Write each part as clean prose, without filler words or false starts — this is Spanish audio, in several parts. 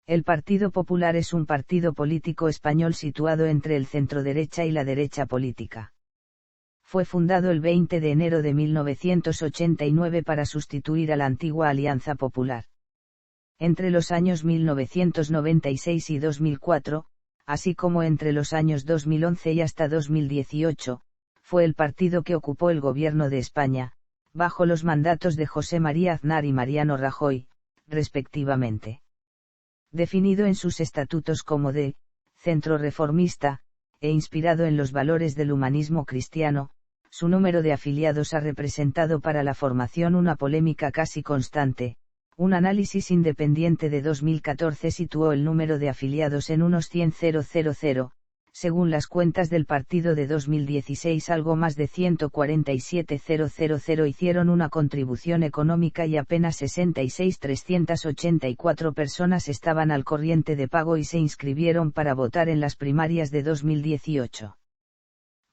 El Partido Popular es un partido político español situado entre el centroderecha y la derecha política. Fue fundado el 20 de enero de 1989 para sustituir a la antigua Alianza Popular. Entre los años 1996 y 2004, así como entre los años 2011 y hasta 2018, fue el partido que ocupó el gobierno de España, bajo los mandatos de José María Aznar y Mariano Rajoy, respectivamente. Definido en sus estatutos como de centro reformista, e inspirado en los valores del humanismo cristiano, su número de afiliados ha representado para la formación una polémica casi constante. Un análisis independiente de 2014 situó el número de afiliados en unos 100.000, según las cuentas del partido de 2016 algo más de 147.000 hicieron una contribución económica y apenas 66.384 personas estaban al corriente de pago y se inscribieron para votar en las primarias de 2018.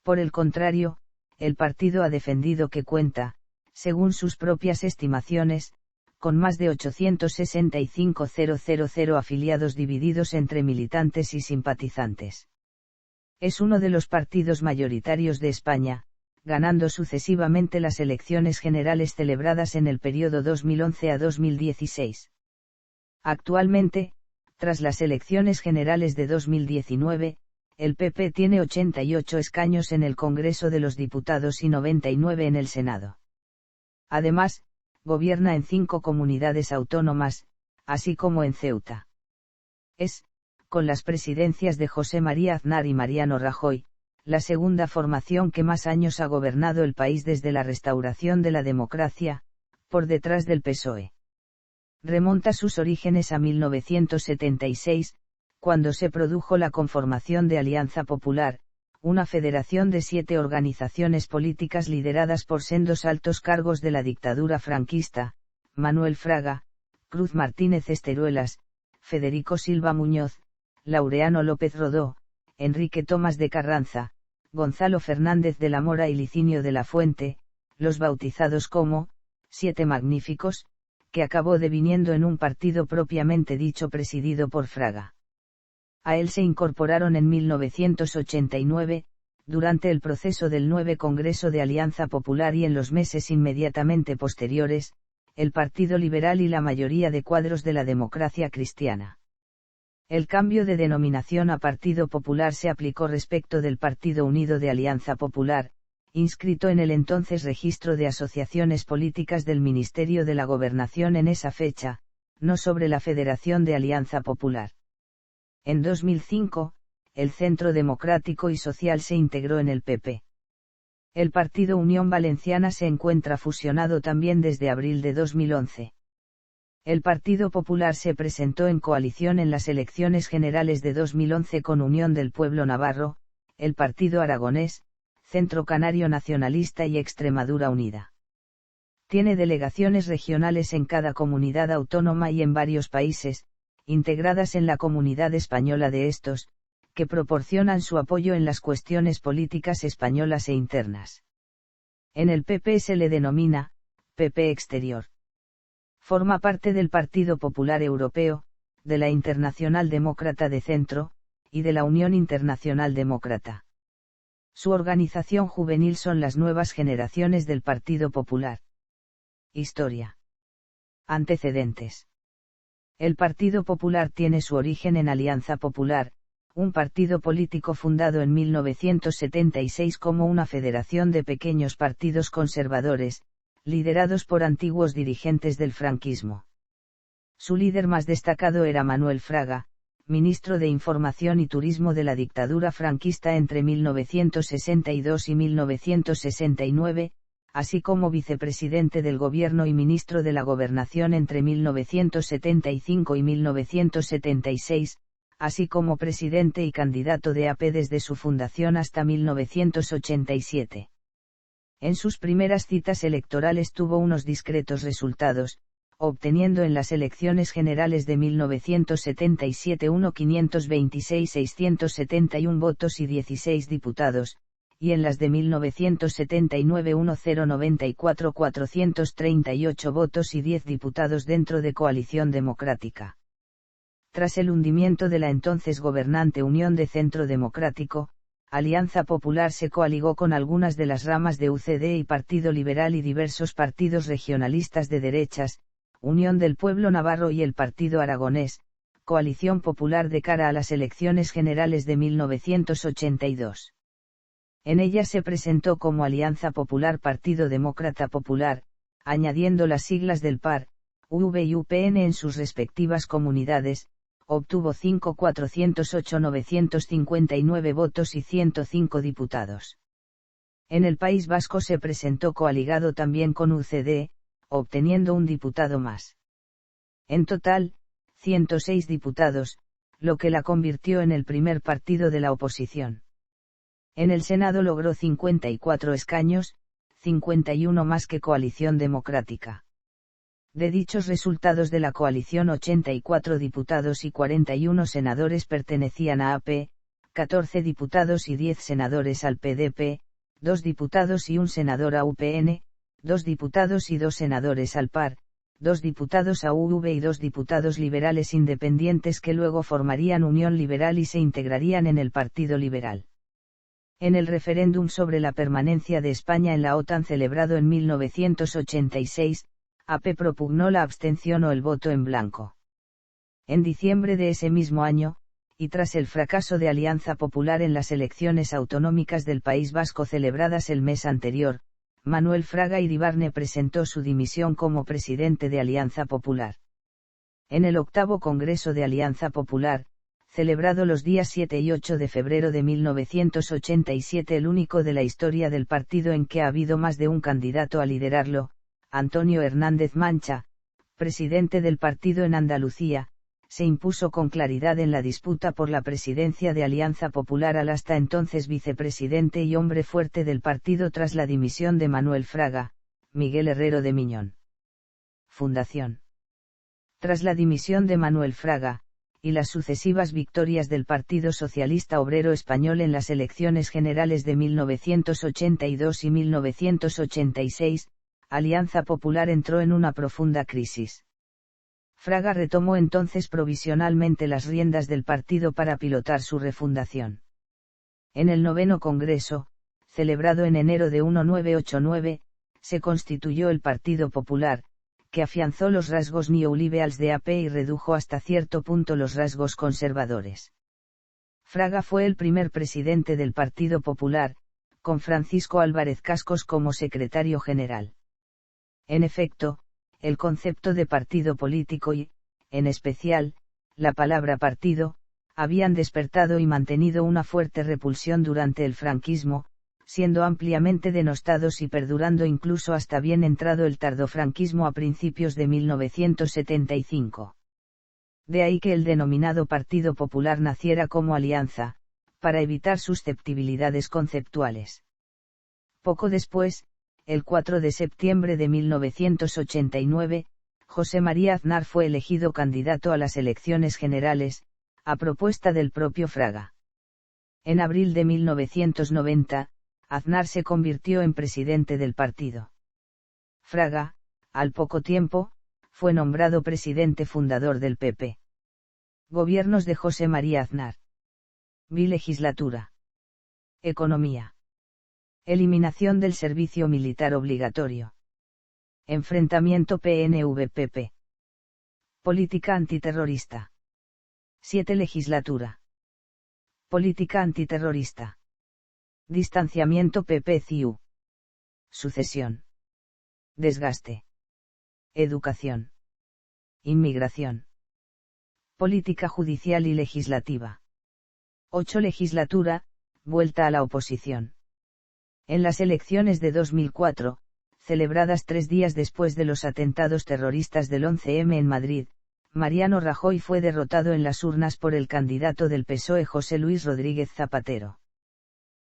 Por el contrario, el partido ha defendido que cuenta, según sus propias estimaciones, con más de 865.000 afiliados divididos entre militantes y simpatizantes. Es uno de los partidos mayoritarios de España, ganando sucesivamente las elecciones generales celebradas en el periodo 2011 a 2016. Actualmente, tras las elecciones generales de 2019, el PP tiene 88 escaños en el Congreso de los Diputados y 99 en el Senado. Además, gobierna en 5 comunidades autónomas, así como en Ceuta. Es, con las presidencias de José María Aznar y Mariano Rajoy, la segunda formación que más años ha gobernado el país desde la restauración de la democracia, por detrás del PSOE. Remonta sus orígenes a 1976, cuando se produjo la conformación de Alianza Popular, una federación de 7 organizaciones políticas lideradas por sendos altos cargos de la dictadura franquista, Manuel Fraga, Cruz Martínez Esteruelas, Federico Silva Muñoz, Laureano López Rodó, Enrique Tomás de Carranza, Gonzalo Fernández de la Mora y Licinio de la Fuente, los bautizados como 7 Magníficos, que acabó deviniendo en un partido propiamente dicho presidido por Fraga. A él se incorporaron en 1989, durante el proceso del 9 Congreso de Alianza Popular y en los meses inmediatamente posteriores, el Partido Liberal y la mayoría de cuadros de la democracia cristiana. El cambio de denominación a Partido Popular se aplicó respecto del Partido Unido de Alianza Popular, inscrito en el entonces Registro de Asociaciones Políticas del Ministerio de la Gobernación en esa fecha, no sobre la Federación de Alianza Popular. En 2005, el Centro Democrático y Social se integró en el PP. El Partido Unión Valenciana se encuentra fusionado también desde abril de 2011. El Partido Popular se presentó en coalición en las elecciones generales de 2011 con Unión del Pueblo Navarro, el Partido Aragonés, Centro Canario Nacionalista y Extremadura Unida. Tiene delegaciones regionales en cada comunidad autónoma y en varios países, integradas en la comunidad española de estos, que proporcionan su apoyo en las cuestiones políticas españolas e internas. En el PP se le denomina PP Exterior. Forma parte del Partido Popular Europeo, de la Internacional Demócrata de Centro, y de la Unión Internacional Demócrata. Su organización juvenil son las nuevas generaciones del Partido Popular. Historia. Antecedentes. El Partido Popular tiene su origen en Alianza Popular, un partido político fundado en 1976 como una federación de pequeños partidos conservadores, liderados por antiguos dirigentes del franquismo. Su líder más destacado era Manuel Fraga, ministro de Información y Turismo de la dictadura franquista entre 1962 y 1969, así como vicepresidente del gobierno y ministro de la Gobernación entre 1975 y 1976, así como presidente y candidato de AP desde su fundación hasta 1987. En sus primeras citas electorales tuvo unos discretos resultados, obteniendo en las elecciones generales de 1977 526.671 votos y 16 diputados, y en las de 1979 438 votos y 10 diputados dentro de Coalición Democrática. Tras el hundimiento de la entonces gobernante Unión de Centro Democrático, Alianza Popular se coaligó con algunas de las ramas de UCD y Partido Liberal y diversos partidos regionalistas de derechas, Unión del Pueblo Navarro y el Partido Aragonés, Coalición Popular de cara a las elecciones generales de 1982. En ella se presentó como Alianza Popular Partido Demócrata Popular, añadiendo las siglas del PAR, UV y UPN en sus respectivas comunidades, obtuvo 5.408.959 votos y 105 diputados. En el País Vasco se presentó coaligado también con UCD, obteniendo un diputado más. En total, 106 diputados, lo que la convirtió en el primer partido de la oposición. En el Senado logró 54 escaños, 51 más que Coalición Democrática. De dichos resultados de la coalición 84 diputados y 41 senadores pertenecían a AP, 14 diputados y 10 senadores al PDP, 2 diputados y un senador a UPN, 2 diputados y 2 senadores al PAR, 2 diputados a UV y 2 diputados liberales independientes que luego formarían Unión Liberal y se integrarían en el Partido Liberal. En el referéndum sobre la permanencia de España en la OTAN celebrado en 1986, AP propugnó la abstención o el voto en blanco. En diciembre de ese mismo año, y tras el fracaso de Alianza Popular en las elecciones autonómicas del País Vasco celebradas el mes anterior, Manuel Fraga Iribarne presentó su dimisión como presidente de Alianza Popular. En el 8º Congreso de Alianza Popular, celebrado los días 7 y 8 de febrero de 1987, el único de la historia del partido en que ha habido más de un candidato a liderarlo, Antonio Hernández Mancha, presidente del partido en Andalucía, se impuso con claridad en la disputa por la presidencia de Alianza Popular al hasta entonces vicepresidente y hombre fuerte del partido tras la dimisión de Manuel Fraga, Miguel Herrero de Miñón. Fundación. Tras la dimisión de Manuel Fraga, y las sucesivas victorias del Partido Socialista Obrero Español en las elecciones generales de 1982 y 1986, Alianza Popular entró en una profunda crisis. Fraga retomó entonces provisionalmente las riendas del partido para pilotar su refundación. En el 9º Congreso, celebrado en enero de 1989, se constituyó el Partido Popular, que afianzó los rasgos neoliberales de AP y redujo hasta cierto punto los rasgos conservadores. Fraga fue el primer presidente del Partido Popular, con Francisco Álvarez Cascos como secretario general. En efecto, el concepto de partido político y, en especial, la palabra partido, habían despertado y mantenido una fuerte repulsión durante el franquismo, siendo ampliamente denostados y perdurando incluso hasta bien entrado el tardofranquismo a principios de 1975. De ahí que el denominado Partido Popular naciera como alianza, para evitar susceptibilidades conceptuales. Poco después, el 4 de septiembre de 1989, José María Aznar fue elegido candidato a las elecciones generales, a propuesta del propio Fraga. En abril de 1990, Aznar se convirtió en presidente del partido. Fraga, al poco tiempo, fue nombrado presidente fundador del PP. Gobiernos de José María Aznar. Bilegislatura. Economía. Eliminación del servicio militar obligatorio. Enfrentamiento PNV-PP. Política antiterrorista. 7 Legislatura. Política antiterrorista. Distanciamiento PP-CIU. Sucesión. Desgaste. Educación. Inmigración. Política judicial y legislativa. 8 Legislatura, vuelta a la oposición. En las elecciones de 2004, celebradas 3 días después de los atentados terroristas del 11M en Madrid, Mariano Rajoy fue derrotado en las urnas por el candidato del PSOE José Luis Rodríguez Zapatero.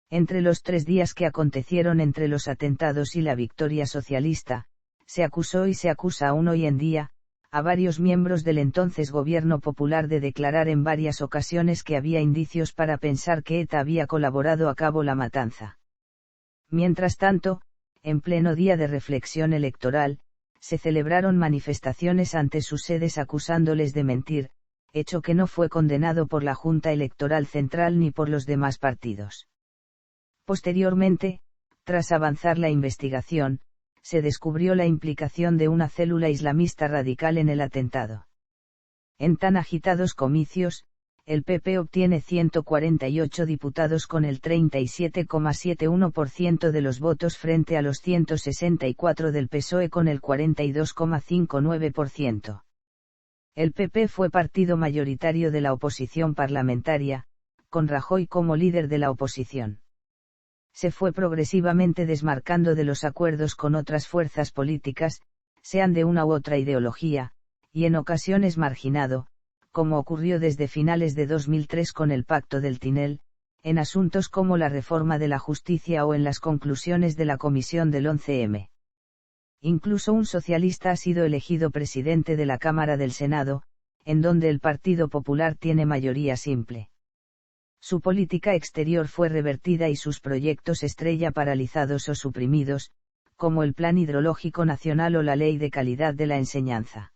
Entre los 3 días que acontecieron entre los atentados y la victoria socialista, se acusó y se acusa aún hoy en día, a varios miembros del entonces Gobierno Popular de declarar en varias ocasiones que había indicios para pensar que ETA había colaborado a cabo la matanza. Mientras tanto, en pleno día de reflexión electoral, se celebraron manifestaciones ante sus sedes acusándoles de mentir, hecho que no fue condenado por la Junta Electoral Central ni por los demás partidos. Posteriormente, tras avanzar la investigación, se descubrió la implicación de una célula islamista radical en el atentado. En tan agitados comicios, el PP obtiene 148 diputados con el 37,71% de los votos frente a los 164 del PSOE con el 42,59%. El PP fue partido mayoritario de la oposición parlamentaria, con Rajoy como líder de la oposición. Se fue progresivamente desmarcando de los acuerdos con otras fuerzas políticas, sean de una u otra ideología, y en ocasiones marginado, como ocurrió desde finales de 2003 con el Pacto del Tinel, en asuntos como la reforma de la justicia o en las conclusiones de la comisión del 11M. Incluso un socialista ha sido elegido presidente de la Cámara del Senado, en donde el Partido Popular tiene mayoría simple. Su política exterior fue revertida y sus proyectos estrella paralizados o suprimidos, como el Plan Hidrológico Nacional o la Ley de Calidad de la Enseñanza.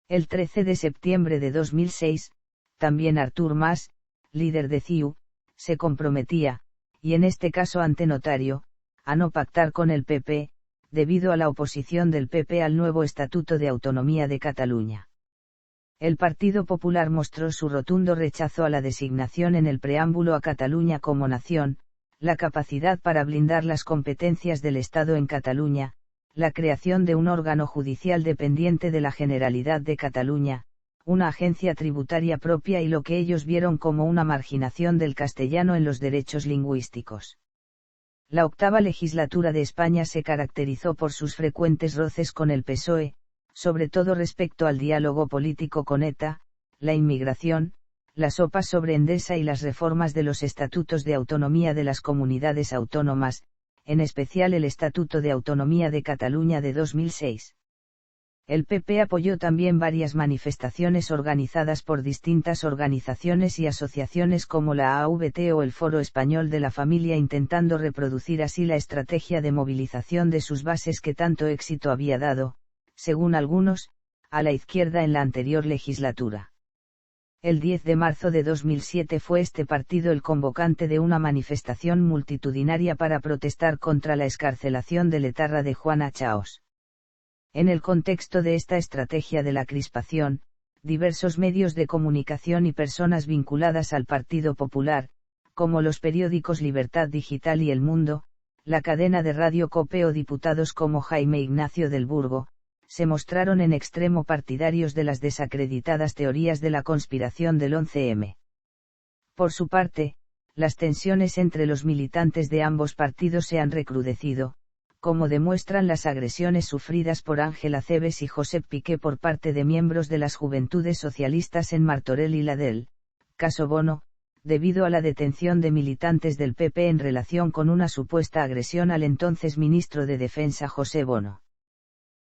El 13 de septiembre de 2006, también Artur Mas, líder de CiU, se comprometía, y en este caso ante notario, a no pactar con el PP, debido a la oposición del PP al nuevo Estatuto de Autonomía de Cataluña. El Partido Popular mostró su rotundo rechazo a la designación en el preámbulo a Cataluña como nación, la capacidad para blindar las competencias del Estado en Cataluña, la creación de un órgano judicial dependiente de la Generalidad de Cataluña, una agencia tributaria propia y lo que ellos vieron como una marginación del castellano en los derechos lingüísticos. La octava legislatura de España se caracterizó por sus frecuentes roces con el PSOE, sobre todo respecto al diálogo político con ETA, la inmigración, las OPAs sobre Endesa y las reformas de los estatutos de autonomía de las comunidades autónomas, en especial el Estatuto de Autonomía de Cataluña de 2006. El PP apoyó también varias manifestaciones organizadas por distintas organizaciones y asociaciones como la AVT o el Foro Español de la Familia, intentando reproducir así la estrategia de movilización de sus bases que tanto éxito había dado, según algunos, a la izquierda en la anterior legislatura. El 10 de marzo de 2007 fue este partido el convocante de una manifestación multitudinaria para protestar contra la excarcelación del etarra de Juana Chaos. En el contexto de esta estrategia de la crispación, diversos medios de comunicación y personas vinculadas al Partido Popular, como los periódicos Libertad Digital y El Mundo, la cadena de radio COPE o diputados como Jaime Ignacio del Burgo, se mostraron en extremo partidarios de las desacreditadas teorías de la conspiración del 11M. Por su parte, las tensiones entre los militantes de ambos partidos se han recrudecido, como demuestran las agresiones sufridas por Ángel Cebes y Josep Piqué por parte de miembros de las Juventudes Socialistas en Martorell y la del caso Bono, debido a la detención de militantes del PP en relación con una supuesta agresión al entonces ministro de Defensa José Bono.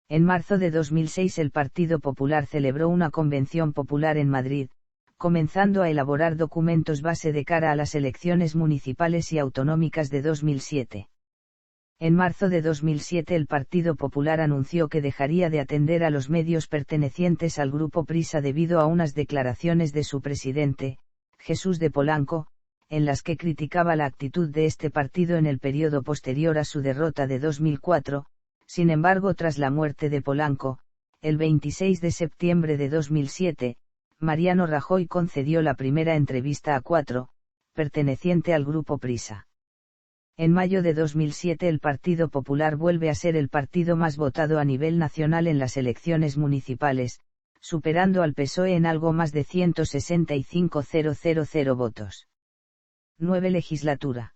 En marzo de 2006 el Partido Popular celebró una convención popular en Madrid, comenzando a elaborar documentos base de cara a las elecciones municipales y autonómicas de 2007. En marzo de 2007 el Partido Popular anunció que dejaría de atender a los medios pertenecientes al Grupo Prisa debido a unas declaraciones de su presidente, Jesús de Polanco, en las que criticaba la actitud de este partido en el periodo posterior a su derrota de 2004. Sin embargo, tras la muerte de Polanco, el 26 de septiembre de 2007, Mariano Rajoy concedió la primera entrevista a Cuatro, perteneciente al Grupo Prisa. En mayo de 2007 el Partido Popular vuelve a ser el partido más votado a nivel nacional en las elecciones municipales, superando al PSOE en algo más de 165.000 votos. 9 legislatura.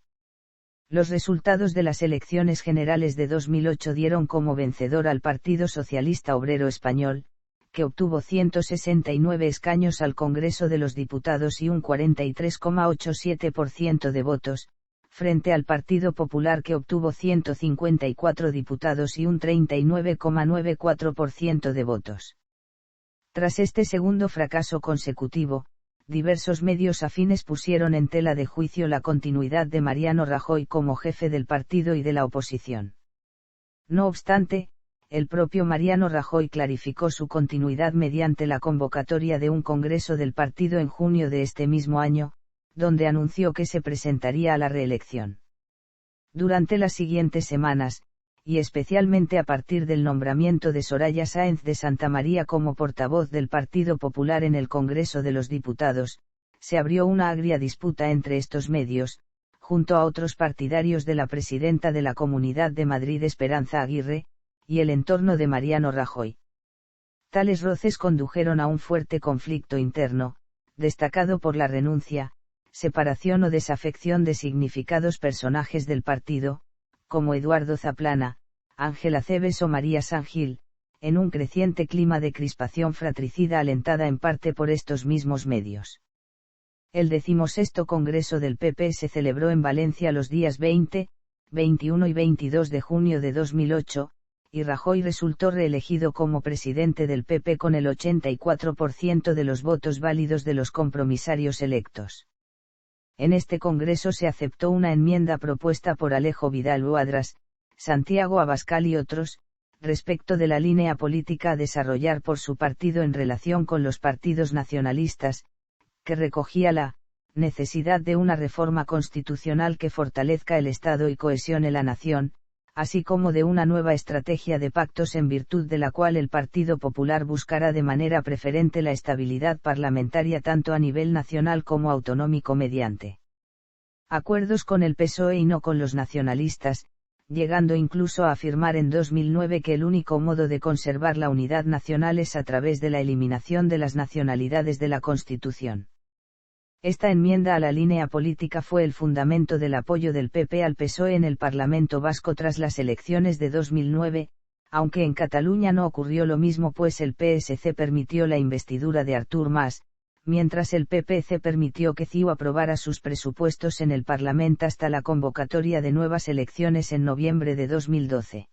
Los resultados de las elecciones generales de 2008 dieron como vencedor al Partido Socialista Obrero Español, que obtuvo 169 escaños al Congreso de los Diputados y un 43,87% de votos, frente al Partido Popular que obtuvo 154 diputados y un 39,94% de votos. Tras este segundo fracaso consecutivo, diversos medios afines pusieron en tela de juicio la continuidad de Mariano Rajoy como jefe del partido y de la oposición. No obstante, el propio Mariano Rajoy clarificó su continuidad mediante la convocatoria de un congreso del partido en junio de este mismo año, donde anunció que se presentaría a la reelección. Durante las siguientes semanas, y especialmente a partir del nombramiento de Soraya Sáenz de Santamaría como portavoz del Partido Popular en el Congreso de los Diputados, se abrió una agria disputa entre estos medios, junto a otros partidarios de la presidenta de la Comunidad de Madrid Esperanza Aguirre, y el entorno de Mariano Rajoy. Tales roces condujeron a un fuerte conflicto interno, destacado por la renuncia, separación o desafección de significados personajes del partido, como Eduardo Zaplana, Ángel Cebes o María San Gil, en un creciente clima de crispación fratricida alentada en parte por estos mismos medios. El 16º Congreso del PP se celebró en Valencia los días 20, 21 y 22 de junio de 2008, y Rajoy resultó reelegido como presidente del PP con el 84% de los votos válidos de los compromisarios electos. En este Congreso se aceptó una enmienda propuesta por Alejo Vidal Boadras, Santiago Abascal y otros, respecto de la línea política a desarrollar por su partido en relación con los partidos nacionalistas, que recogía la necesidad de una reforma constitucional que fortalezca el Estado y cohesione la nación, así como de una nueva estrategia de pactos en virtud de la cual el Partido Popular buscará de manera preferente la estabilidad parlamentaria tanto a nivel nacional como autonómico mediante acuerdos con el PSOE y no con los nacionalistas, llegando incluso a afirmar en 2009 que el único modo de conservar la unidad nacional es a través de la eliminación de las nacionalidades de la Constitución. Esta enmienda a la línea política fue el fundamento del apoyo del PP al PSOE en el Parlamento vasco tras las elecciones de 2009, aunque en Cataluña no ocurrió lo mismo pues el PSC permitió la investidura de Artur Mas, mientras el PPC permitió que CiU aprobara sus presupuestos en el Parlamento hasta la convocatoria de nuevas elecciones en noviembre de 2012.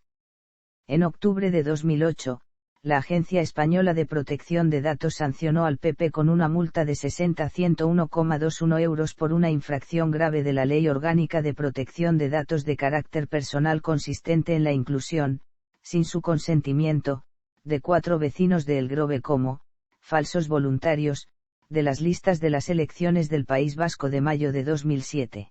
En octubre de 2008, la Agencia Española de Protección de Datos sancionó al PP con una multa de 60.101,21 euros por una infracción grave de la Ley Orgánica de Protección de Datos de carácter personal consistente en la inclusión, sin su consentimiento, de 4 vecinos de El Grove como falsos voluntarios, de las listas de las elecciones del País Vasco de mayo de 2007.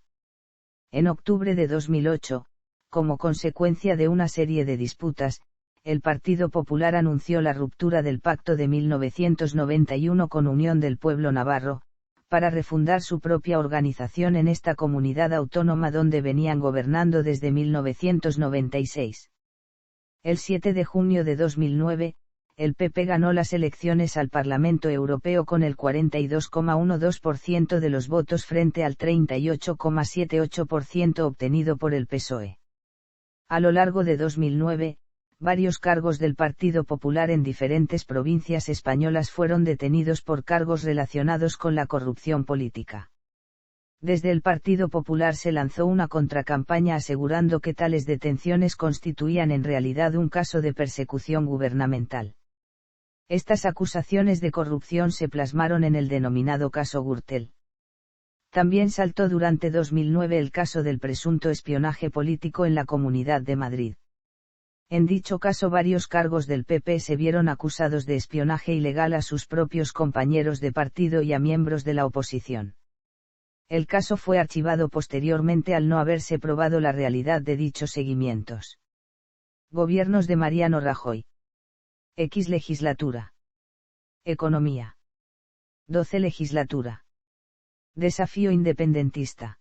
En octubre de 2008, como consecuencia de una serie de disputas, el Partido Popular anunció la ruptura del pacto de 1991 con Unión del Pueblo Navarro, para refundar su propia organización en esta comunidad autónoma donde venían gobernando desde 1996. El 7 de junio de 2009, el PP ganó las elecciones al Parlamento Europeo con el 42,12% de los votos frente al 38,78% obtenido por el PSOE. A lo largo de 2009, varios cargos del Partido Popular en diferentes provincias españolas fueron detenidos por cargos relacionados con la corrupción política. Desde el Partido Popular se lanzó una contracampaña asegurando que tales detenciones constituían en realidad un caso de persecución gubernamental. Estas acusaciones de corrupción se plasmaron en el denominado caso Gürtel. También saltó durante 2009 el caso del presunto espionaje político en la Comunidad de Madrid. En dicho caso varios cargos del PP se vieron acusados de espionaje ilegal a sus propios compañeros de partido y a miembros de la oposición. El caso fue archivado posteriormente al no haberse probado la realidad de dichos seguimientos. Gobiernos de Mariano Rajoy. X legislatura. Economía. 12 legislatura. Desafío independentista.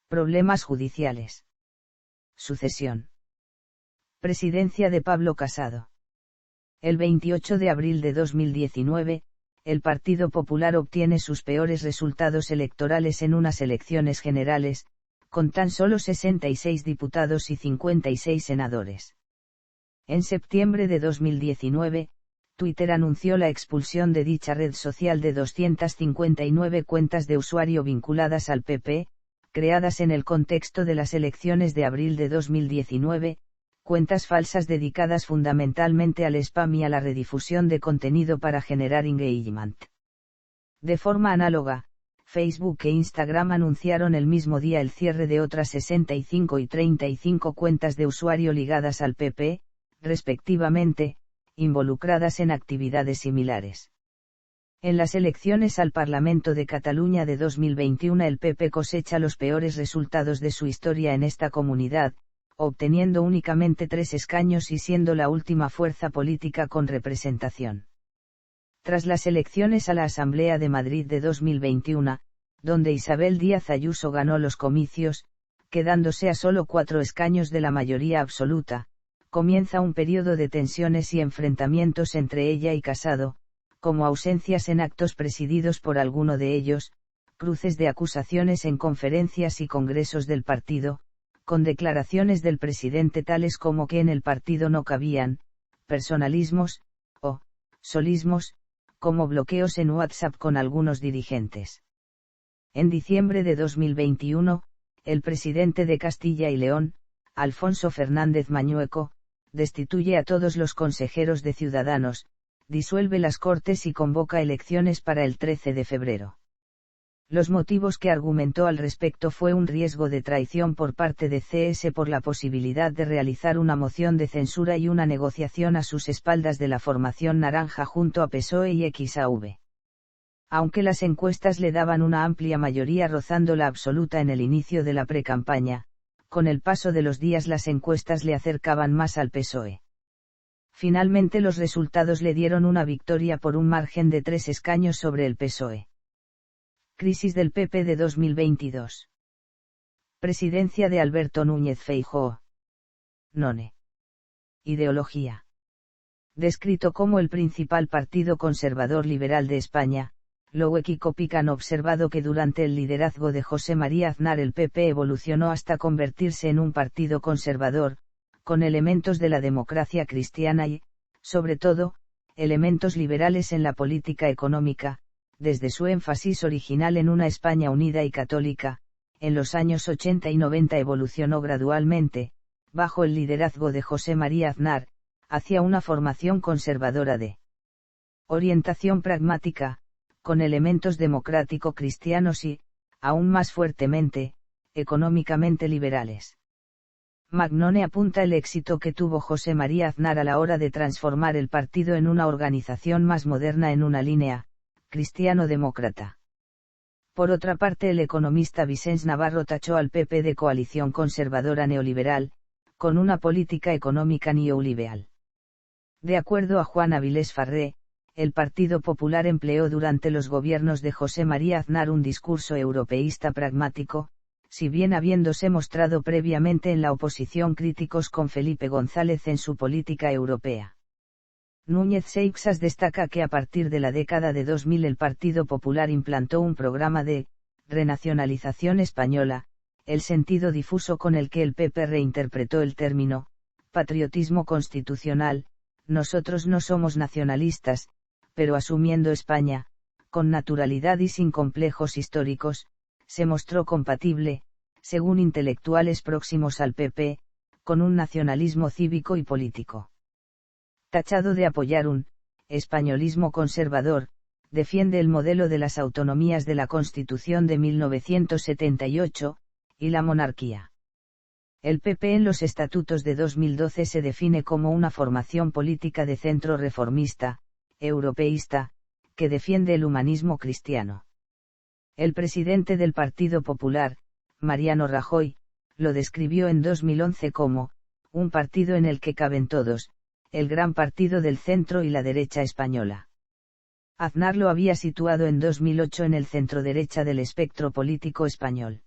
Problemas judiciales. Sucesión. Presidencia de Pablo Casado. El 28 de abril de 2019, el Partido Popular obtiene sus peores resultados electorales en unas elecciones generales, con tan solo 66 diputados y 56 senadores. En septiembre de 2019, Twitter anunció la expulsión de dicha red social de 259 cuentas de usuario vinculadas al PP, creadas en el contexto de las elecciones de abril de 2019, cuentas falsas dedicadas fundamentalmente al spam y a la redifusión de contenido para generar engagement. De forma análoga, Facebook e Instagram anunciaron el mismo día el cierre de otras 65 y 35 cuentas de usuario ligadas al PP, respectivamente, involucradas en actividades similares. En las elecciones al Parlamento de Cataluña de 2021 el PP cosecha los peores resultados de su historia en esta comunidad, obteniendo únicamente 3 escaños y siendo la última fuerza política con representación. Tras las elecciones a la Asamblea de Madrid de 2021, donde Isabel Díaz Ayuso ganó los comicios, quedándose a solo 4 escaños de la mayoría absoluta, comienza un periodo de tensiones y enfrentamientos entre ella y Casado, como ausencias en actos presididos por alguno de ellos, cruces de acusaciones en conferencias y congresos del partido, con declaraciones del presidente tales como que en el partido no cabían personalismos o solismos, como bloqueos en WhatsApp con algunos dirigentes. En diciembre de 2021, el presidente de Castilla y León, Alfonso Fernández Mañueco, destituye a todos los consejeros de Ciudadanos, disuelve las Cortes y convoca elecciones para el 13 de febrero. Los motivos que argumentó al respecto fue un riesgo de traición por parte de CS por la posibilidad de realizar una moción de censura y una negociación a sus espaldas de la formación naranja junto a PSOE y XAV. Aunque las encuestas le daban una amplia mayoría rozando la absoluta en el inicio de la precampaña, con el paso de los días las encuestas le acercaban más al PSOE. Finalmente los resultados le dieron una victoria por un margen de 3 escaños sobre el PSOE. Crisis del PP de 2022. Presidencia de Alberto Núñez Feijóo. None. Ideología. Descrito como el principal partido conservador liberal de España, Loic y Copic han observado que durante el liderazgo de José María Aznar el PP evolucionó hasta convertirse en un partido conservador, con elementos de la democracia cristiana y, sobre todo, elementos liberales en la política económica, desde su énfasis original en una España unida y católica, en los años 80 y 90 evolucionó gradualmente, bajo el liderazgo de José María Aznar, hacia una formación conservadora de orientación pragmática, con elementos democrático-cristianos y, aún más fuertemente, económicamente liberales. Magnone apunta el éxito que tuvo José María Aznar a la hora de transformar el partido en una organización más moderna en una línea cristiano-demócrata. Por otra parte, el economista Vicens Navarro tachó al PP de coalición conservadora neoliberal, con una política económica neoliberal. De acuerdo a Juan Avilés Farré, el Partido Popular empleó durante los gobiernos de José María Aznar un discurso europeísta pragmático, si bien habiéndose mostrado previamente en la oposición críticos con Felipe González en su política europea. Núñez Seixas destaca que a partir de la década de 2000 el Partido Popular implantó un programa de renacionalización española, el sentido difuso con el que el PP reinterpretó el término patriotismo constitucional. Nosotros no somos nacionalistas, pero asumiendo España, con naturalidad y sin complejos históricos, se mostró compatible, según intelectuales próximos al PP, con un nacionalismo cívico y político. Tachado de apoyar un españolismo conservador, defiende el modelo de las autonomías de la Constitución de 1978, y la monarquía. El PP en los estatutos de 2012 se define como una formación política de centro reformista, europeísta, que defiende el humanismo cristiano. El presidente del Partido Popular, Mariano Rajoy, lo describió en 2011 como un partido en el que caben todos, el gran partido del centro y la derecha española. Aznar lo había situado en 2008 en el centroderecha del espectro político español.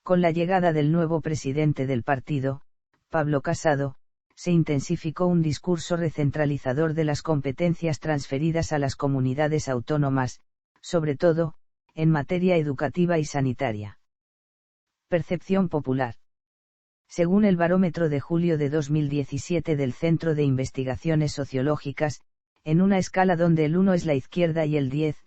Con la llegada del nuevo presidente del partido, Pablo Casado, se intensificó un discurso recentralizador de las competencias transferidas a las comunidades autónomas, sobre todo, en materia educativa y sanitaria. Percepción popular. Según el barómetro de julio de 2017 del Centro de Investigaciones Sociológicas, en una escala donde el 1 es la izquierda y el 10,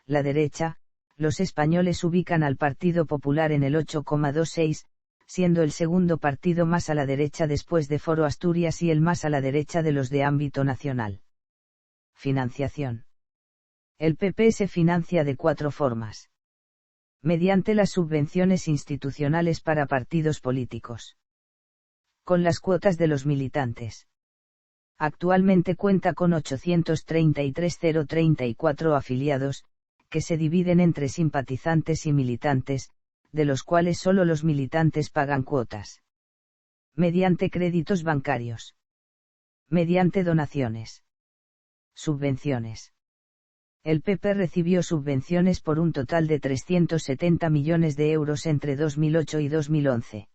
la derecha, los españoles ubican al Partido Popular en el 8,26, siendo el segundo partido más a la derecha después de Foro Asturias y el más a la derecha de los de ámbito nacional. Financiación. El PP se financia de 4 formas. Mediante las subvenciones institucionales para partidos políticos. Con las cuotas de los militantes. Actualmente cuenta con 833.034 afiliados, que se dividen entre simpatizantes y militantes, de los cuales solo los militantes pagan cuotas. Mediante créditos bancarios. Mediante donaciones. Subvenciones. El PP recibió subvenciones por un total de 370 millones de euros entre 2008 y 2011.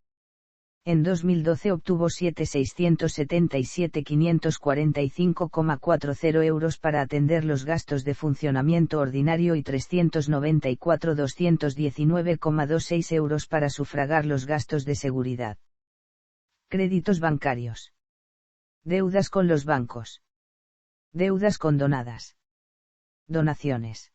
En 2012 obtuvo 7.677.545,40 euros para atender los gastos de funcionamiento ordinario y 394.219,26 euros para sufragar los gastos de seguridad. Créditos bancarios. Deudas con los bancos. Deudas condonadas. Donaciones.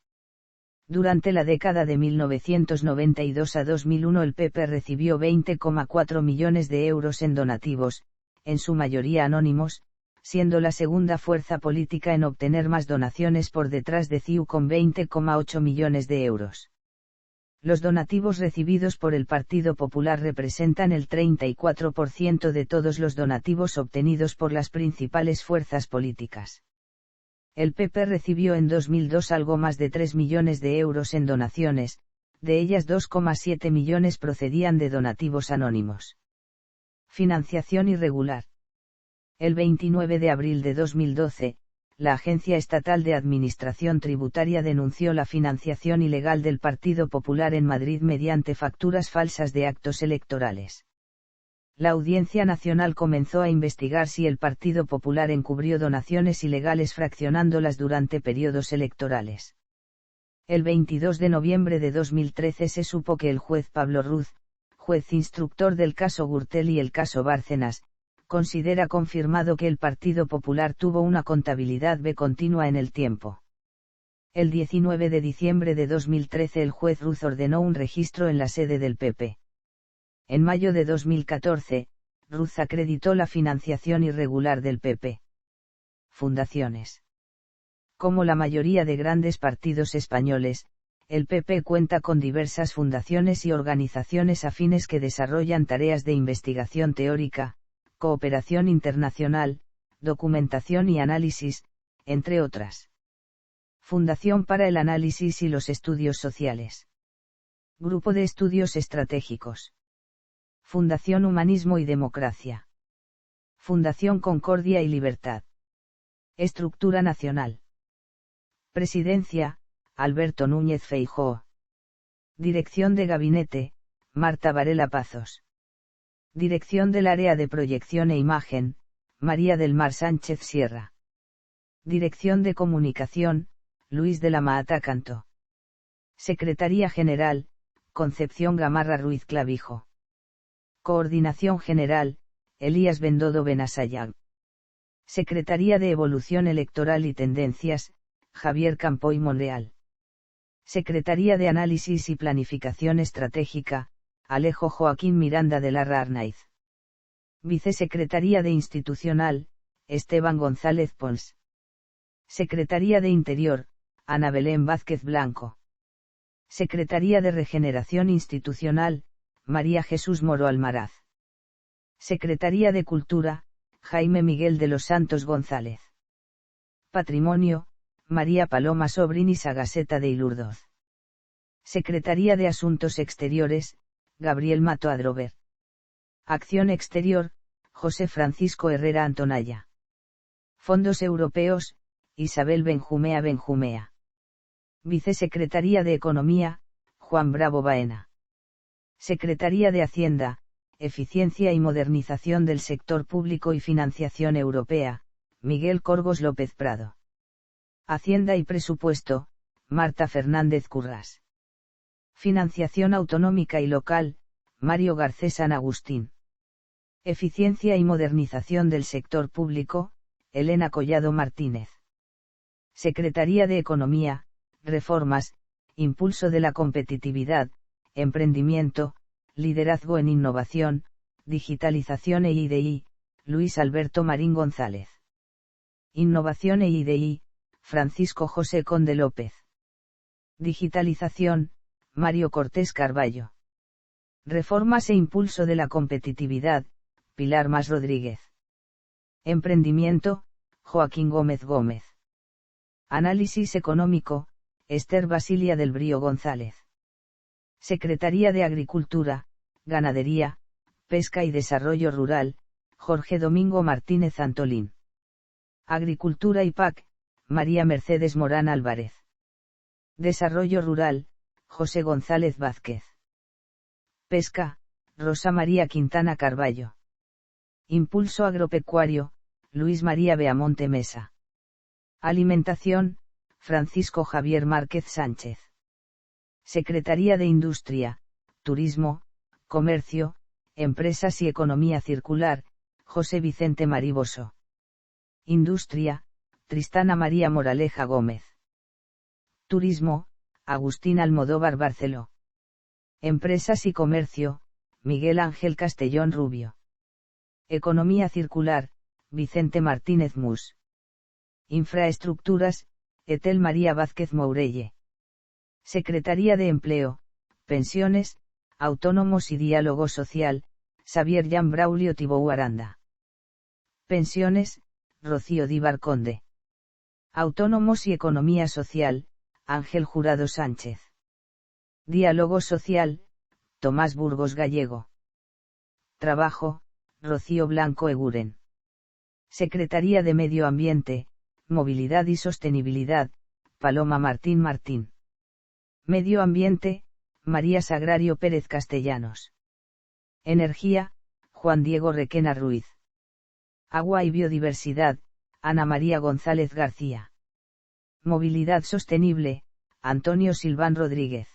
Durante la década de 1992 a 2001 el PP recibió 20,4 millones de euros en donativos, en su mayoría anónimos, siendo la segunda fuerza política en obtener más donaciones por detrás de CiU con 20,8 millones de euros. Los donativos recibidos por el Partido Popular representan el 34% de todos los donativos obtenidos por las principales fuerzas políticas. El PP recibió en 2002 algo más de 3 millones de euros en donaciones, de ellas 2,7 millones procedían de donativos anónimos. Financiación irregular. El 29 de abril de 2012, la Agencia Estatal de Administración Tributaria denunció la financiación ilegal del Partido Popular en Madrid mediante facturas falsas de actos electorales. La Audiencia Nacional comenzó a investigar si el Partido Popular encubrió donaciones ilegales fraccionándolas durante periodos electorales. El 22 de noviembre de 2013 se supo que el juez Pablo Ruz, juez instructor del caso Gürtel y el caso Bárcenas, considera confirmado que el Partido Popular tuvo una contabilidad B continua en el tiempo. El 19 de diciembre de 2013 el juez Ruz ordenó un registro en la sede del PP. En mayo de 2014, Ruz acreditó la financiación irregular del PP. Fundaciones. Como la mayoría de grandes partidos españoles, el PP cuenta con diversas fundaciones y organizaciones afines que desarrollan tareas de investigación teórica, cooperación internacional, documentación y análisis, entre otras. Fundación para el Análisis y los Estudios Sociales. Grupo de Estudios Estratégicos. Fundación Humanismo y Democracia. Fundación Concordia y Libertad. Estructura Nacional. Presidencia, Alberto Núñez Feijóo. Dirección de Gabinete, Marta Varela Pazos. Dirección del Área de Proyección e Imagen, María del Mar Sánchez Sierra. Dirección de Comunicación, Luis de la Maata Cantó. Secretaría General, Concepción Gamarra Ruiz Clavijo. Coordinación General, Elías Bendodo Benasayag. Secretaría de Evolución Electoral y Tendencias, Javier Campoy Monreal. Secretaría de Análisis y Planificación Estratégica, Alejo Joaquín Miranda de Larra Arnaiz. Vicesecretaría de Institucional, Esteban González Pons. Secretaría de Interior, Ana Belén Vázquez Blanco. Secretaría de Regeneración Institucional, María Jesús Moro Almaraz. Secretaría de Cultura, Jaime Miguel de los Santos González. Patrimonio, María Paloma Sobrín y Sagaseta de Ilurdoz. Secretaría de Asuntos Exteriores, Gabriel Mato Adrover. Acción Exterior, José Francisco Herrera Antonalla. Fondos Europeos, Isabel Benjumea Benjumea. Vicesecretaría de Economía, Juan Bravo Baena. Secretaría de Hacienda, Eficiencia y Modernización del Sector Público y Financiación Europea, Miguel Corgos López Prado. Hacienda y Presupuesto, Marta Fernández Currás. Financiación Autonómica y Local, Mario Garcés San Agustín. Eficiencia y Modernización del Sector Público, Elena Collado Martínez. Secretaría de Economía, Reformas, Impulso de la Competitividad, Emprendimiento, Liderazgo en Innovación, Digitalización e IDI, Luis Alberto Marín González. Innovación e IDI, Francisco José Conde López. Digitalización, Mario Cortés Carballo. Reformas e Impulso de la Competitividad, Pilar Mas Rodríguez. Emprendimiento, Joaquín Gómez Gómez. Análisis económico, Esther Basilia del Brío González. Secretaría de Agricultura, Ganadería, Pesca y Desarrollo Rural, Jorge Domingo Martínez Antolín. Agricultura y PAC, María Mercedes Morán Álvarez. Desarrollo Rural, José González Vázquez. Pesca, Rosa María Quintana Carballo. Impulso Agropecuario, Luis María Beamonte Mesa. Alimentación, Francisco Javier Márquez Sánchez. Secretaría de Industria, Turismo, Comercio, Empresas y Economía Circular, José Vicente Mariboso. Industria, Tristana María Moraleja Gómez. Turismo, Agustín Almodóvar Barceló. Empresas y Comercio, Miguel Ángel Castellón Rubio. Economía Circular, Vicente Martínez Mus. Infraestructuras, Etel María Vázquez Mourelle. Secretaría de Empleo, Pensiones, Autónomos y Diálogo Social, Xavier Jan Braulio Tibou Aranda. Pensiones, Rocío Díbar Conde. Autónomos y Economía Social, Ángel Jurado Sánchez. Diálogo Social, Tomás Burgos Gallego. Trabajo, Rocío Blanco Eguren. Secretaría de Medio Ambiente, Movilidad y Sostenibilidad, Paloma Martín Martín. Medio Ambiente, María Sagrario Pérez Castellanos. Energía, Juan Diego Requena Ruiz. Agua y Biodiversidad, Ana María González García. Movilidad Sostenible, Antonio Silván Rodríguez.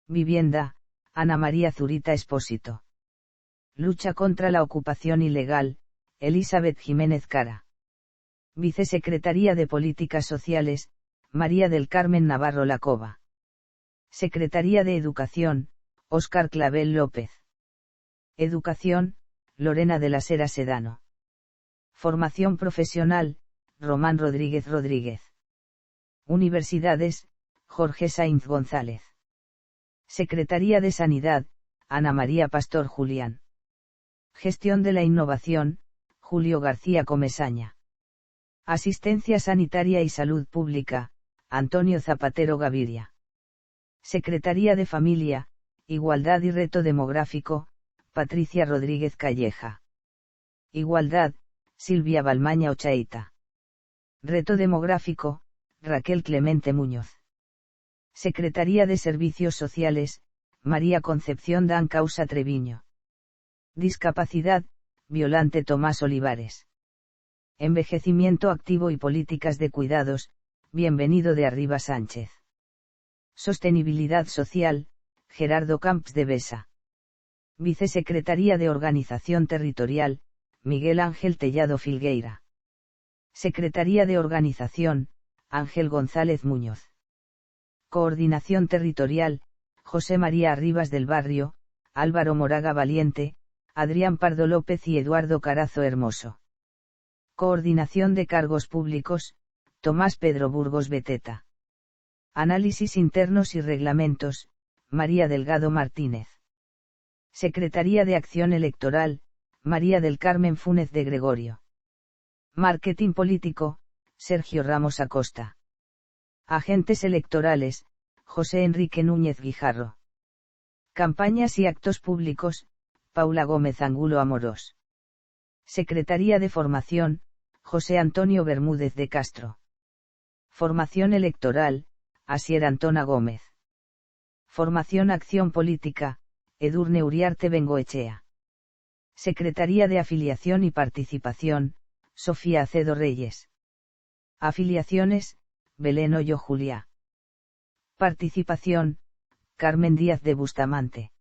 Vivienda, Ana María Zurita Espósito. Lucha contra la ocupación ilegal, Elizabeth Jiménez Cara. Vicesecretaría de Políticas Sociales, María del Carmen Navarro Lacova. Secretaría de Educación, Óscar Clavel López. Educación, Lorena de la Sera Sedano. Formación Profesional, Román Rodríguez Rodríguez. Universidades, Jorge Sainz González. Secretaría de Sanidad, Ana María Pastor Julián. Gestión de la Innovación, Julio García Comesaña. Asistencia Sanitaria y Salud Pública, Antonio Zapatero Gaviria. Secretaría de Familia, Igualdad y Reto Demográfico, Patricia Rodríguez Calleja. Igualdad, Silvia Balmaña Ochaíta. Reto Demográfico, Raquel Clemente Muñoz. Secretaría de Servicios Sociales, María Concepción Dan Causa Treviño. Discapacidad, Violante Tomás Olivares. Envejecimiento activo y políticas de cuidados, Bienvenido de Arriba Sánchez. Sostenibilidad Social, Gerardo Camps de Besa. Vicesecretaría de Organización Territorial, Miguel Ángel Tellado Filgueira. Secretaría de Organización, Ángel González Muñoz. Coordinación Territorial, José María Arribas del Barrio, Álvaro Moraga Valiente, Adrián Pardo López y Eduardo Carazo Hermoso. Coordinación de Cargos Públicos, Tomás Pedro Burgos Beteta. Análisis Internos y Reglamentos, María Delgado Martínez. Secretaría de Acción Electoral, María del Carmen Fúnez de Gregorio. Marketing Político, Sergio Ramos Acosta. Agentes Electorales, José Enrique Núñez Guijarro. Campañas y Actos Públicos, Paula Gómez Angulo Amorós. Secretaría de Formación, José Antonio Bermúdez de Castro. Formación Electoral, Asier Antona Gómez. Formación Acción Política, Edurne Uriarte Bengoechea. Secretaría de Afiliación y Participación, Sofía Acedo Reyes. Afiliaciones, Belén Hoyo Juliá. Participación, Carmen Díaz de Bustamante.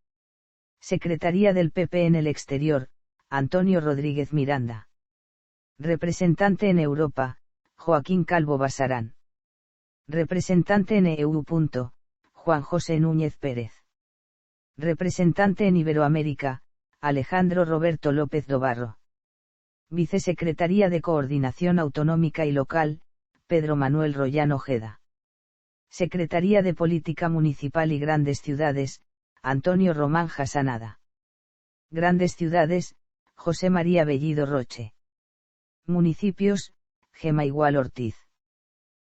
Secretaría del PP en el exterior, Antonio Rodríguez Miranda. Representante en Europa, Joaquín Calvo Basarán. Representante en EU. Juan José Núñez Pérez. Representante en Iberoamérica, Alejandro Roberto López Dobarro. Vicesecretaría de Coordinación Autonómica y Local, Pedro Manuel Rollán Ojeda. Secretaría de Política Municipal y Grandes Ciudades, Antonio Román Jasanada. Grandes Ciudades, José María Bellido Roche. Municipios, Gema igual Ortiz.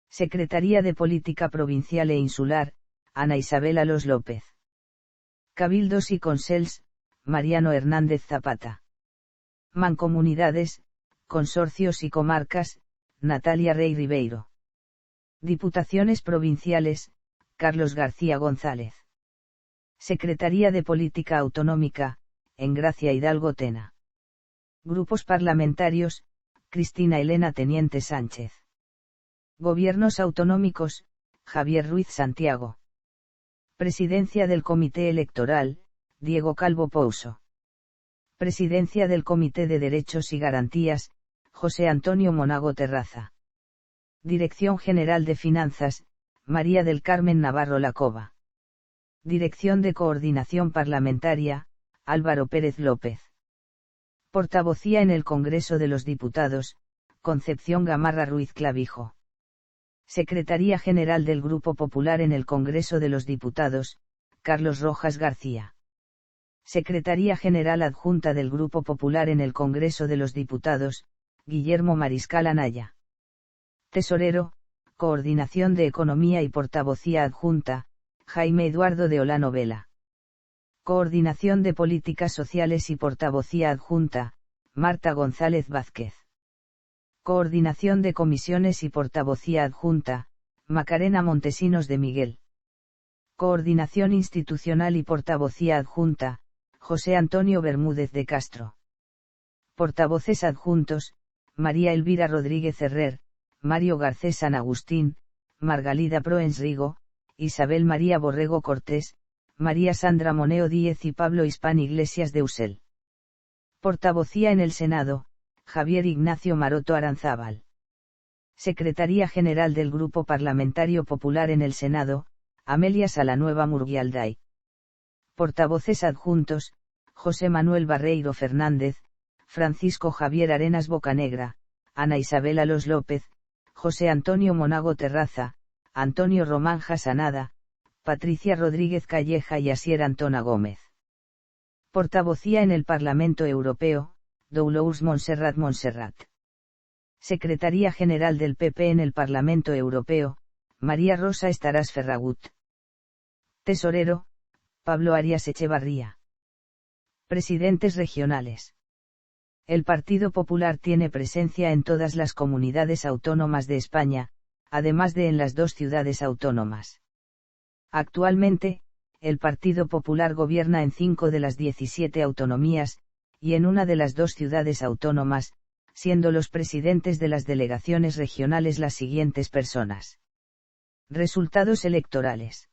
Secretaría de Política Provincial e Insular, Ana Isabel Alós López. Cabildos y Consels, Mariano Hernández Zapata. Mancomunidades, Consorcios y Comarcas, Natalia Rey Ribeiro. Diputaciones Provinciales, Carlos García González. Secretaría de Política Autonómica, Engracia Hidalgo Tena. Grupos parlamentarios, Cristina Elena Teniente Sánchez. Gobiernos autonómicos, Javier Ruiz Santiago. Presidencia del Comité Electoral, Diego Calvo Pouso. Presidencia del Comité de Derechos y Garantías, José Antonio Monago Terraza. Dirección General de Finanzas, María del Carmen Navarro Lacova. Dirección de Coordinación Parlamentaria, Álvaro Pérez López. Portavocía en el Congreso de los Diputados, Concepción Gamarra Ruiz Clavijo. Secretaría General del Grupo Popular en el Congreso de los Diputados, Carlos Rojas García. Secretaría General Adjunta del Grupo Popular en el Congreso de los Diputados, Guillermo Mariscal Anaya. Tesorero, Coordinación de Economía y Portavocía Adjunta, Jaime Eduardo de Olano Vela. Coordinación de Políticas Sociales y Portavocía Adjunta, Marta González Vázquez. Coordinación de Comisiones y Portavocía Adjunta, Macarena Montesinos de Miguel. Coordinación Institucional y Portavocía Adjunta, José Antonio Bermúdez de Castro. Portavoces adjuntos, María Elvira Rodríguez Herrer, Mario Garcés San Agustín, Margalida Proens Rigo, Isabel María Borrego Cortés, María Sandra Moneo Díez y Pablo Hispán Iglesias de Usel. Portavocía en el Senado, Javier Ignacio Maroto Aranzábal. Secretaría General del Grupo Parlamentario Popular en el Senado, Amelia Salanueva Murguialday. Portavoces adjuntos, José Manuel Barreiro Fernández, Francisco Javier Arenas Bocanegra, Ana Isabel Alós López, José Antonio Monago Terraza, Antonio Román Jasanada, Patricia Rodríguez Calleja y Asier Antona Gómez. Portavocía en el Parlamento Europeo, Doulous Montserrat. Secretaría General del PP en el Parlamento Europeo, María Rosa Estarás Ferragut. Tesorero, Pablo Arias Echevarría. Presidentes regionales. El Partido Popular tiene presencia en todas las comunidades autónomas de España, además de en las 2 ciudades autónomas. Actualmente, el Partido Popular gobierna en 5 de las 17 autonomías, y en una de las 2 ciudades autónomas, siendo los presidentes de las delegaciones regionales las siguientes personas. Resultados electorales.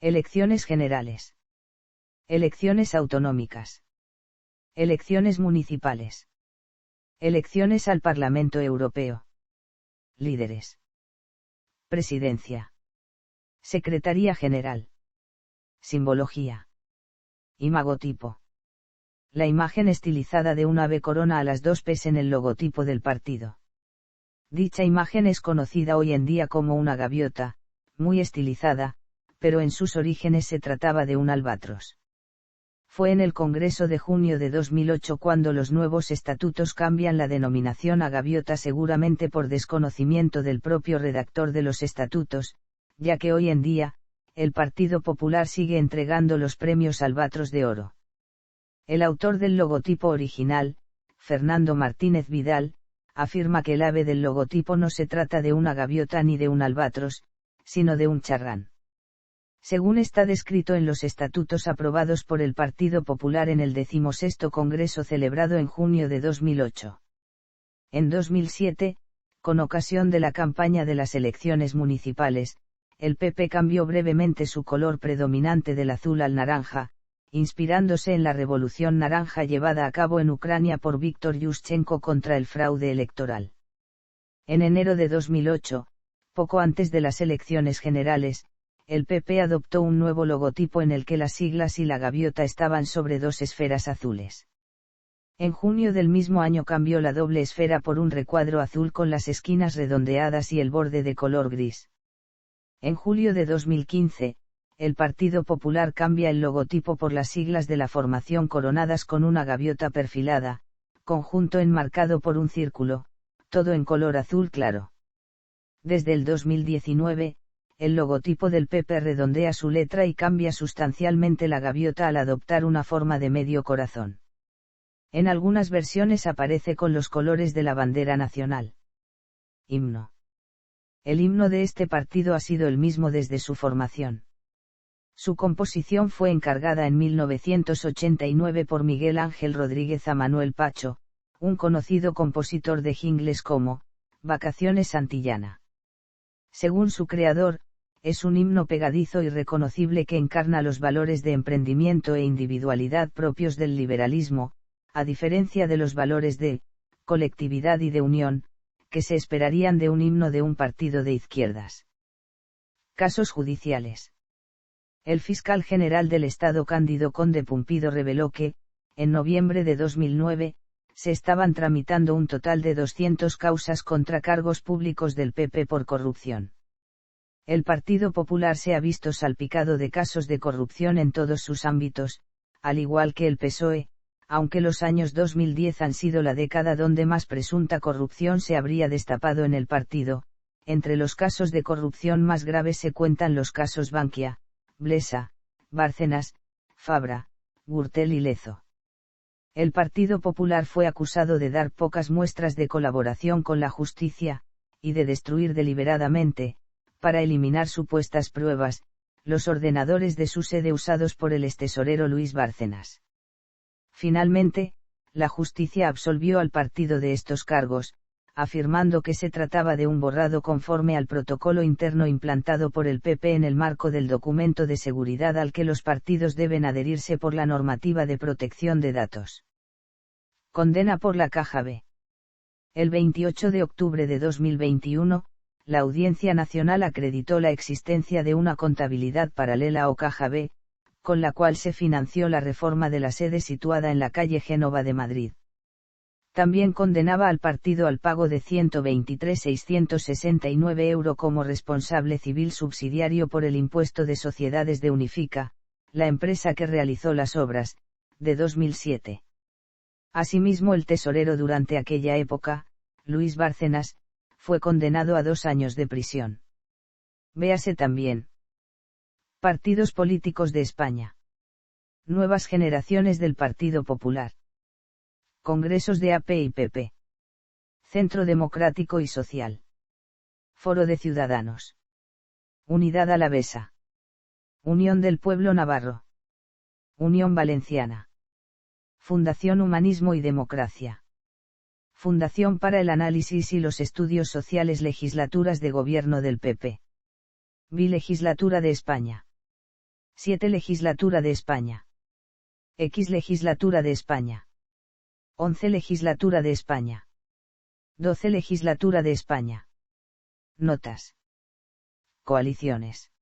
Elecciones generales. Elecciones autonómicas. Elecciones municipales. Elecciones al Parlamento Europeo. Líderes. Presidencia. Secretaría General. Simbología. Imagotipo. La imagen estilizada de un ave corona a las 2 P's en el logotipo del partido. Dicha imagen es conocida hoy en día como una gaviota, muy estilizada, pero en sus orígenes se trataba de un albatros. Fue en el Congreso de junio de 2008 cuando los nuevos estatutos cambian la denominación a gaviota, seguramente por desconocimiento del propio redactor de los estatutos, ya que hoy en día, el Partido Popular sigue entregando los premios Albatros de Oro. El autor del logotipo original, Fernando Martínez Vidal, afirma que el ave del logotipo no se trata de una gaviota ni de un albatros, sino de un charrán. Según está descrito en los estatutos aprobados por el Partido Popular en el 16º Congreso celebrado en junio de 2008. En 2007, con ocasión de la campaña de las elecciones municipales, el PP cambió brevemente su color predominante del azul al naranja, inspirándose en la revolución naranja llevada a cabo en Ucrania por Víktor Yushchenko contra el fraude electoral. En enero de 2008, poco antes de las elecciones generales, el PP adoptó un nuevo logotipo en el que las siglas y la gaviota estaban sobre 2 esferas azules. En junio del mismo año cambió la doble esfera por un recuadro azul con las esquinas redondeadas y el borde de color gris. En julio de 2015, el Partido Popular cambia el logotipo por las siglas de la formación coronadas con una gaviota perfilada, conjunto enmarcado por un círculo, Todo en color azul claro. Desde el 2019, el logotipo del PP redondea su letra y cambia sustancialmente la gaviota al adoptar una forma de medio corazón. En algunas versiones aparece con los colores de la bandera nacional. Himno. El himno de este partido ha sido el mismo desde su formación. Su composición fue encargada en 1989 por Miguel Ángel Rodríguez a Manuel Pacho, un conocido compositor de jingles como Vacaciones Santillana. Según su creador, es un himno pegadizo y reconocible que encarna los valores de emprendimiento e individualidad propios del liberalismo, a diferencia de los valores de colectividad y de unión, que se esperarían de un himno de un partido de izquierdas. Casos judiciales. El fiscal general del Estado Cándido Conde Pumpido reveló que, en noviembre de 2009, se estaban tramitando un total de 200 causas contra cargos públicos del PP por corrupción. El Partido Popular se ha visto salpicado de casos de corrupción en todos sus ámbitos, al igual que el PSOE, aunque los años 2010 han sido la década donde más presunta corrupción se habría destapado en el partido. Entre los casos de corrupción más graves se cuentan los casos Bankia, Blesa, Bárcenas, Fabra, Gürtel y Lezo. El Partido Popular fue acusado de dar pocas muestras de colaboración con la justicia, y de destruir deliberadamente, para eliminar supuestas pruebas, los ordenadores de su sede usados por el extesorero Luis Bárcenas. Finalmente, la justicia absolvió al partido de estos cargos, afirmando que se trataba de un borrado conforme al protocolo interno implantado por el PP en el marco del documento de seguridad al que los partidos deben adherirse por la normativa de protección de datos. Condena por la Caja B. El 28 de octubre de 2021, la Audiencia Nacional acreditó la existencia de una contabilidad paralela o Caja B, con la cual se financió la reforma de la sede situada en la calle Génova de Madrid. También condenaba al partido al pago de 123.669 € como responsable civil subsidiario por el impuesto de sociedades de Unifica, la empresa que realizó las obras, de 2007. Asimismo, el tesorero durante aquella época, Luis Bárcenas, fue condenado a 2 años de prisión. Véase también. Partidos políticos de España. Nuevas generaciones del Partido Popular. Congresos de AP y PP. Centro Democrático y Social. Foro de Ciudadanos. Unidad Alavesa. Unión del Pueblo Navarro. Unión Valenciana. Fundación Humanismo y Democracia. Fundación para el Análisis y los Estudios Sociales. Legislaturas de Gobierno del PP. Bilegislatura de España. 7 Legislatura de España. X Legislatura de España. 11 Legislatura de España. 12 Legislatura de España. Notas. Coaliciones.